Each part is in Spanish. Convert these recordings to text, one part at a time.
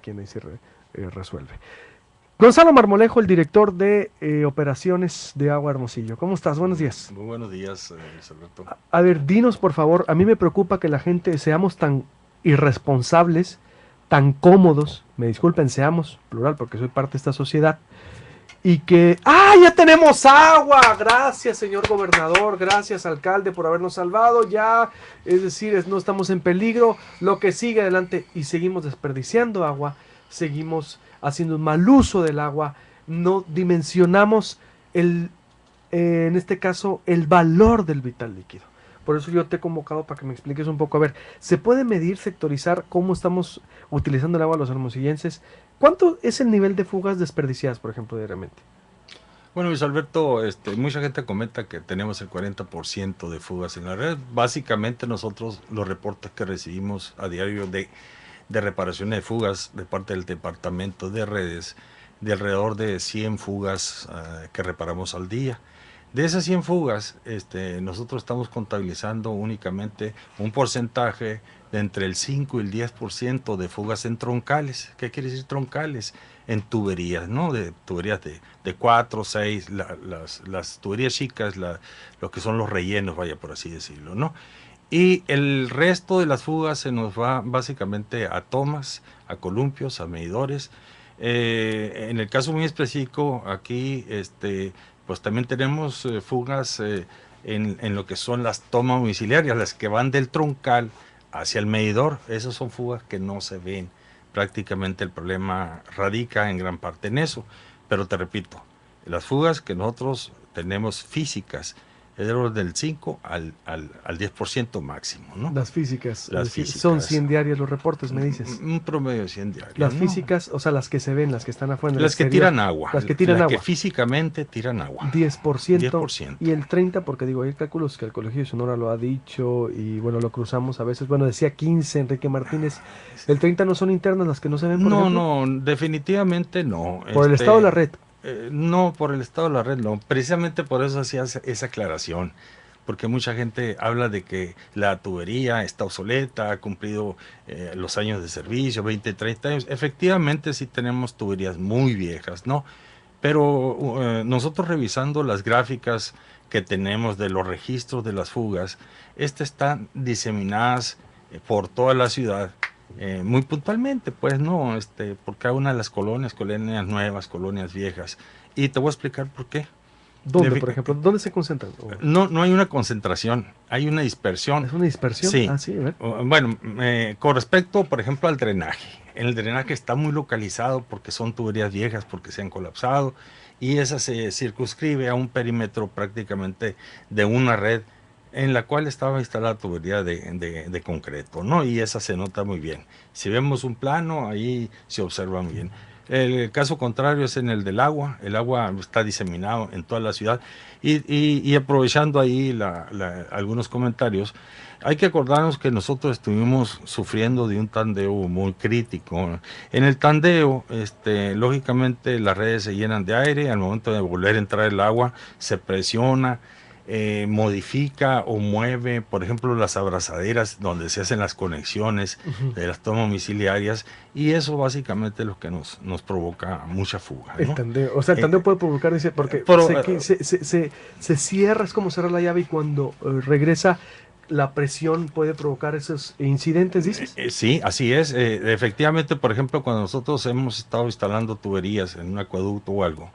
quien ahí resuelve. Gonzalo Marmolejo, el director de operaciones de Agua Hermosillo. ¿Cómo estás? Buenos días. Muy buenos días, Luis Alberto. A ver, dinos por favor, a mí me preocupa que la gente seamos tan irresponsables, tan cómodos, me disculpen, seamos, plural, porque soy parte de esta sociedad, y que, ¡ah, ya tenemos agua! Gracias, señor gobernador, gracias, alcalde, por habernos salvado, ya, es decir, no estamos en peligro, lo que sigue adelante, y seguimos desperdiciando agua, seguimos haciendo un mal uso del agua, no dimensionamos en este caso, el valor del vital líquido. Por eso yo te he convocado para que me expliques un poco. A ver, ¿se puede medir, sectorizar cómo estamos utilizando el agua los hermosillenses? ¿Cuánto es el nivel de fugas desperdiciadas, por ejemplo, diariamente? Bueno, Luis Alberto, mucha gente comenta que tenemos el 40% de fugas en la red. Básicamente nosotros los reportes que recibimos a diario de reparación de fugas de parte del departamento de redes, de alrededor de 100 fugas que reparamos al día. De esas 100 fugas, nosotros estamos contabilizando únicamente un porcentaje de entre el 5 y el 10% de fugas en troncales. ¿Qué quiere decir troncales? En tuberías, ¿no? De tuberías de 4, 6, las tuberías chicas, lo que son los rellenos, vaya por así decirlo, ¿no? Y el resto de las fugas se nos va básicamente a tomas, a columpios, a medidores. En el caso muy específico, aquí, pues también tenemos fugas en lo que son las tomas domiciliarias, las que van del troncal hacia el medidor. Esas son fugas que no se ven. Prácticamente el problema radica en gran parte en eso. Pero te repito, las fugas que nosotros tenemos físicas es de orden del 5 al 10% máximo, ¿no? Las físicas, Las decir, físicas. son 100 diarios los reportes, me dices. Un promedio de 100 diarios. Las ¿no? físicas, o sea, las que se ven, las que están afuera. Las que tiran agua. Las que tiran agua. Las que físicamente tiran agua. 10%, 10%. Y el 30%, porque digo, hay cálculos que el Colegio de Sonora lo ha dicho y bueno, lo cruzamos a veces. Bueno, decía 15, Enrique Martínez. ¿El 30% no son internas las que no se ven, por ejemplo? No, definitivamente no. ¿Por el estado de la red? No, por el estado de la red no. Precisamente por eso hacía esa aclaración. Porque mucha gente habla de que la tubería está obsoleta, ha cumplido los años de servicio, 20, 30 años. Efectivamente sí tenemos tuberías muy viejas, ¿no? Pero nosotros revisando las gráficas que tenemos de los registros de las fugas, están diseminadas por toda la ciudad, muy puntualmente, pues, ¿no? Por cada una de las colonias nuevas, colonias viejas. Y te voy a explicar por qué. ¿Dónde, por ejemplo? ¿Dónde se concentran? No hay una concentración, hay una dispersión. ¿Es una dispersión? Sí. Ah, sí, a ver. Bueno, con respecto, por ejemplo, al drenaje. El drenaje está muy localizado porque son tuberías viejas, porque se han colapsado, y esa se circunscribe a un perímetro prácticamente de una red en la cual estaba instalada tubería de concreto, ¿no? Y esa se nota muy bien. Si vemos un plano, ahí se observa muy bien. El caso contrario es en el del agua. El agua está diseminado en toda la ciudad. Y aprovechando ahí algunos comentarios, hay que acordarnos que nosotros estuvimos sufriendo de un tandeo muy crítico. En el tandeo, lógicamente las redes se llenan de aire. Al momento de volver a entrar el agua, se presiona, modifica o mueve, por ejemplo, las abrazaderas donde se hacen las conexiones de las tomas domiciliarias, y eso básicamente es lo que nos provoca mucha fuga, ¿no? El tandeo, o sea, el tandeo puede provocar, dice, porque se cierra, es como cerrar la llave, y cuando regresa la presión puede provocar esos incidentes, dices. Sí, así es. Efectivamente, por ejemplo, cuando nosotros hemos estado instalando tuberías en un acueducto o algo,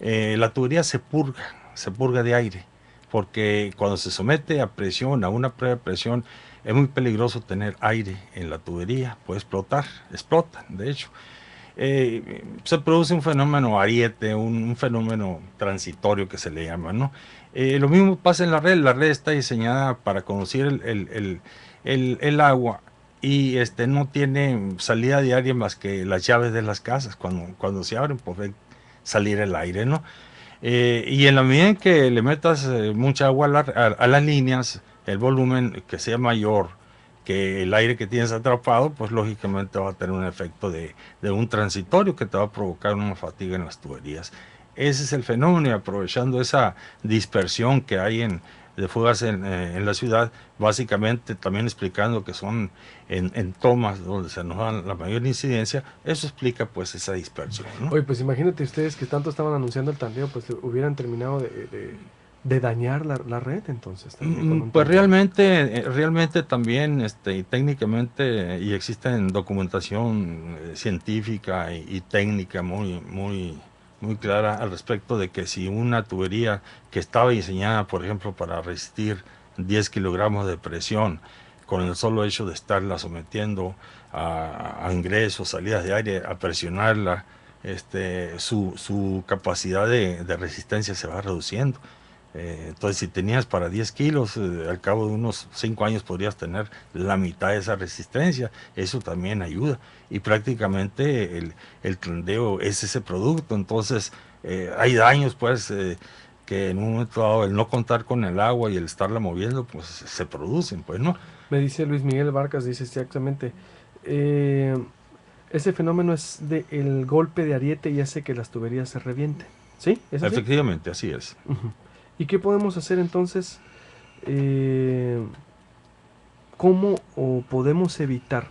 la tubería se purga de aire, porque cuando se somete a presión, a una prueba de presión, es muy peligroso tener aire en la tubería, puede explotan, de hecho. Se produce un fenómeno ariete, un fenómeno transitorio que se le llama, ¿no? Lo mismo pasa en la red está diseñada para conducir el agua, y no tiene salida diaria más que las llaves de las casas. Cuando se abren, puede salir el aire, ¿no? Y en la medida en que le metas mucha agua a las líneas, el volumen que sea mayor que el aire que tienes atrapado, pues lógicamente va a tener un efecto de un transitorio que te va a provocar una fatiga en las tuberías. Ese es el fenómeno, y aprovechando esa dispersión que hay de fugas en la ciudad, básicamente también explicando que son en tomas donde se nos da la mayor incidencia. Eso explica pues esa dispersión, ¿no? Oye, pues imagínate ustedes que tanto estaban anunciando el tandeo, pues hubieran terminado de dañar la red entonces también con un Pues tandeo. realmente también y técnicamente y existen documentación científica y técnica muy clara al respecto de que si una tubería que estaba diseñada, por ejemplo, para resistir 10 kilogramos de presión, con el solo hecho de estarla sometiendo a ingresos, salidas de aire, a presionarla, su capacidad de resistencia se va reduciendo. Entonces, si tenías para 10 kilos, al cabo de unos 5 años podrías tener la mitad de esa resistencia. Eso también ayuda. Y prácticamente el tandeo es ese producto. Entonces, hay daños, pues, que en un momento dado, el no contar con el agua y el estarla moviendo, pues se producen, pues, ¿no? Me dice Luis Miguel Vargas, dice exactamente, eh, ese fenómeno es el golpe de ariete y hace que las tuberías se revienten. ¿Sí? ¿Es así? Efectivamente, así es. Ujú. ¿Y qué podemos hacer entonces? ¿Cómo o podemos evitar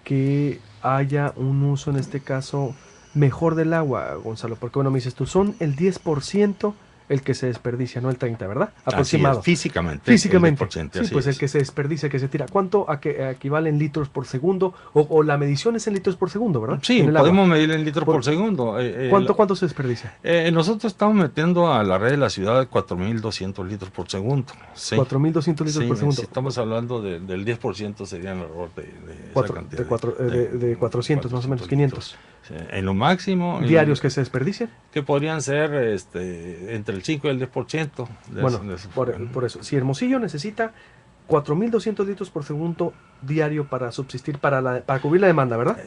que haya un uso, en este caso, mejor del agua, Gonzalo? Porque, bueno, me dices tú, son el 10% el que se desperdicia, no el 30%, ¿verdad? Aproximado. Así es, físicamente. Físicamente. El 10%, Sí, así pues es. el que se desperdicia, que se tira. ¿Cuánto equivale en litros por segundo? O la medición es en litros por segundo, ¿verdad? Sí, En el podemos agua. medir en litros por segundo. ¿Cuánto se desperdicia? Nosotros estamos metiendo a la red de la ciudad 4.200 litros por segundo. Sí. 4.200 litros Sí, por segundo. si estamos hablando del 10% sería alrededor de esa Cuatro- cantidad. de 400 más o menos, 500. Sí, en lo máximo. ¿Diarios que se desperdician? Que podrían ser entre el 5 y el 10%. Bueno, por eso. Si Hermosillo necesita 4.200 litros por segundo diario para subsistir, para cubrir la demanda, ¿verdad?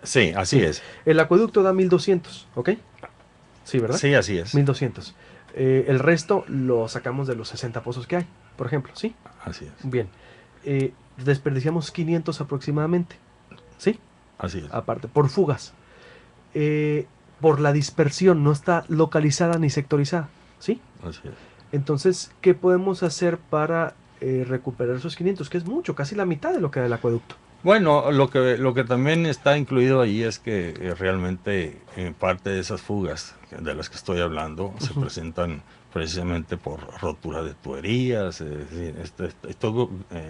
Sí, así es. El acueducto da 1.200, ¿ok? Sí, ¿verdad? Sí, así es. 1.200. El resto lo sacamos de los 60 pozos que hay, por ejemplo, ¿sí? Así es. Bien. Desperdiciamos 500 aproximadamente, ¿sí? Así es. Aparte, por fugas. Por la dispersión, no está localizada ni sectorizada, ¿sí? Así es. Entonces, ¿qué podemos hacer para recuperar esos 500? Que es mucho, casi la mitad de lo que da el acueducto. Bueno, lo que también está incluido ahí es que realmente parte de esas fugas de las que estoy hablando se presentan precisamente por rotura de tuberías, estoy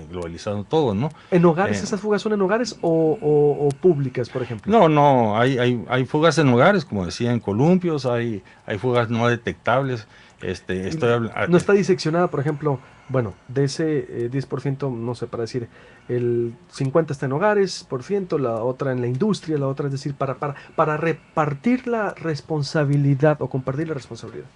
globalizando todo, ¿no? ¿En hogares esas fugas son en hogares o públicas, por ejemplo? No, hay fugas en hogares, como decía, en columpios, hay fugas no detectables. No está diseccionada, por ejemplo, bueno, de ese 10%, no sé, para decir, el 50% está en hogares, la otra en la industria, la otra, es decir, para repartir la responsabilidad o compartir la responsabilidad.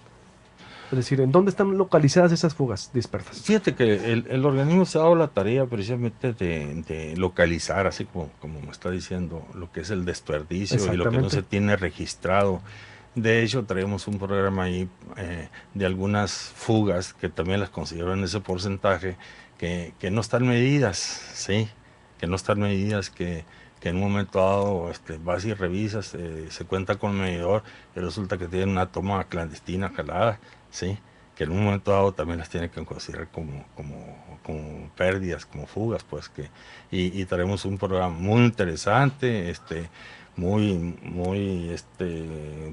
Es decir, ¿en dónde están localizadas esas fugas dispersas? Fíjate que el organismo se ha dado la tarea precisamente de localizar, así como me está diciendo, lo que es el desperdicio y lo que no se tiene registrado. De hecho, traemos un programa ahí de algunas fugas que también las considero en ese porcentaje, que no están medidas, ¿sí? Que no están medidas, que en un momento dado vas y revisas, se cuenta con el medidor y resulta que tienen una toma clandestina calada, ¿sí? Que en un momento dado también las tienen que considerar como pérdidas, como fugas, pues y traemos un programa muy interesante, muy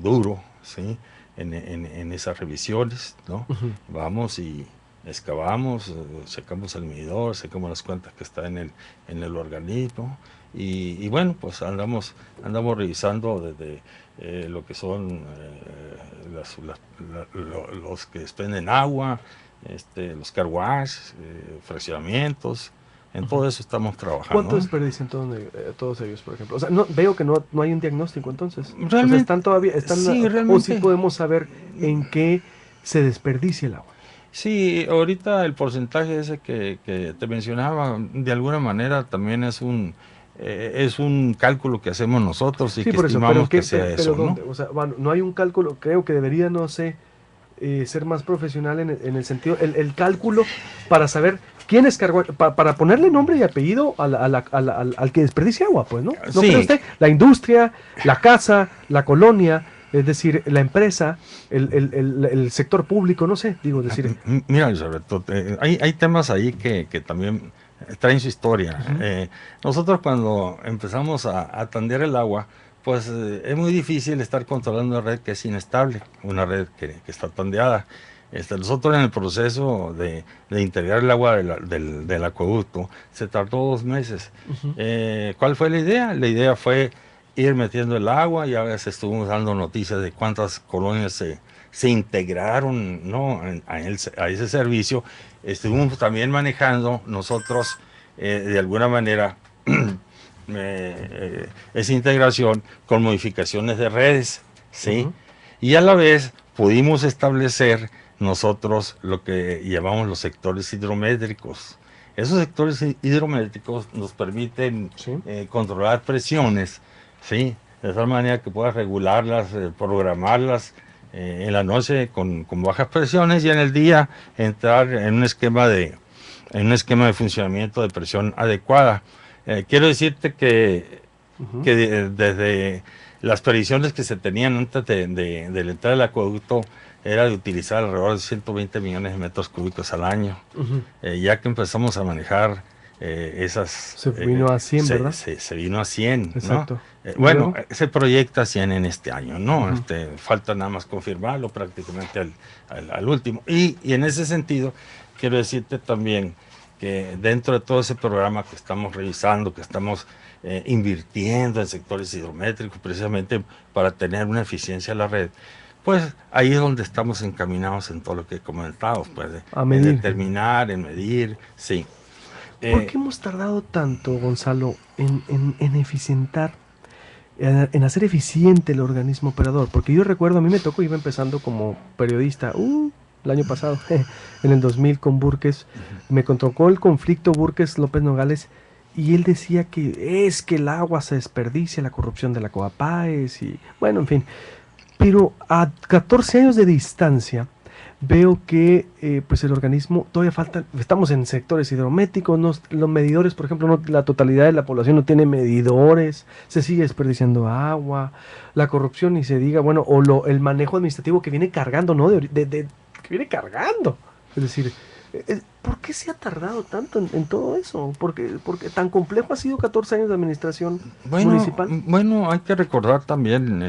duro, ¿sí? En esas revisiones, ¿no? Vamos y excavamos, sacamos el medidor, sacamos las cuentas que está en el organismo y bueno, pues andamos revisando desde lo que son los que expenden agua, los car wash, fraccionamientos. En todo eso estamos trabajando. ¿Cuánto desperdician todos ellos, por ejemplo? O sea, veo que no hay un diagnóstico, entonces. Realmente, o sea, están todavía... sí, realmente. O sí podemos saber en qué se desperdicia el agua. Sí, ahorita el porcentaje ese que te mencionaba, de alguna manera también es un cálculo que hacemos nosotros y sí, que por estimamos eso, que sea eso, ¿no? O sea, bueno, no hay un cálculo, creo que debería, no sé, ser más profesional en el sentido, el cálculo para saber quién es para ponerle nombre y apellido al que desperdicia agua, pues, ¿no? ¿No Sí. cree usted? La industria, la casa, la colonia, Es decir, la empresa, el sector público, no sé, digo, decir... Mira, Luis Alberto, hay temas ahí que también traen su historia. Nosotros cuando empezamos a tandear el agua, pues es muy difícil estar controlando una red que es inestable, una red que está tandeada. Nosotros en el proceso de integrar el agua del acueducto se tardó 2 meses. ¿Cuál fue la idea? La idea fue ir metiendo el agua, y a veces estuvimos dando noticias de cuántas colonias se integraron, ¿no? a ese servicio. Estuvimos también manejando nosotros de alguna manera esa integración con modificaciones de redes, ¿sí? Y a la vez pudimos establecer nosotros lo que llamamos los sectores hidrométricos. Esos sectores hidrométricos nos permiten controlar presiones, ¿sí? De tal manera que puedas regularlas, programarlas en la noche con bajas presiones, y en el día entrar en un esquema de funcionamiento de presión adecuada. Quiero decirte que desde las previsiones que se tenían antes de la entrada del acueducto era de utilizar alrededor de 120 millones de metros cúbicos al año. Ya que empezamos a manejar esas... Se vino a 100, ¿verdad? Se vino a 100, exacto, ¿no? Bueno, se proyecta 100 en este año, ¿no? Falta nada más confirmarlo prácticamente al último. Y en ese sentido, quiero decirte también que dentro de todo ese programa que estamos revisando, que estamos invirtiendo en sectores hidrométricos precisamente para tener una eficiencia en la red, pues ahí es donde estamos encaminados en todo lo que he comentado, pues, en determinar, en medir, sí. ¿Por qué hemos tardado tanto, Gonzalo, en eficientar, en hacer eficiente el organismo operador? Porque yo recuerdo, a mí me tocó, iba empezando como periodista, el año pasado, en el 2000 con Burques, me tocó el conflicto Burques-López Nogales, y él decía que es que el agua se desperdicia, la corrupción de la Coapáez, y bueno, en fin. Pero a 14 años de distancia, veo que pues el organismo todavía falta, estamos en sectores hidrométricos, los medidores, por ejemplo, la totalidad de la población no tiene medidores, se sigue desperdiciando agua, la corrupción ni se diga, bueno, o el manejo administrativo que viene cargando, ¿no? Que viene cargando. Es decir, ¿por qué se ha tardado tanto en todo eso? Porque tan complejo ha sido 14 años de administración municipal. Bueno, hay que recordar también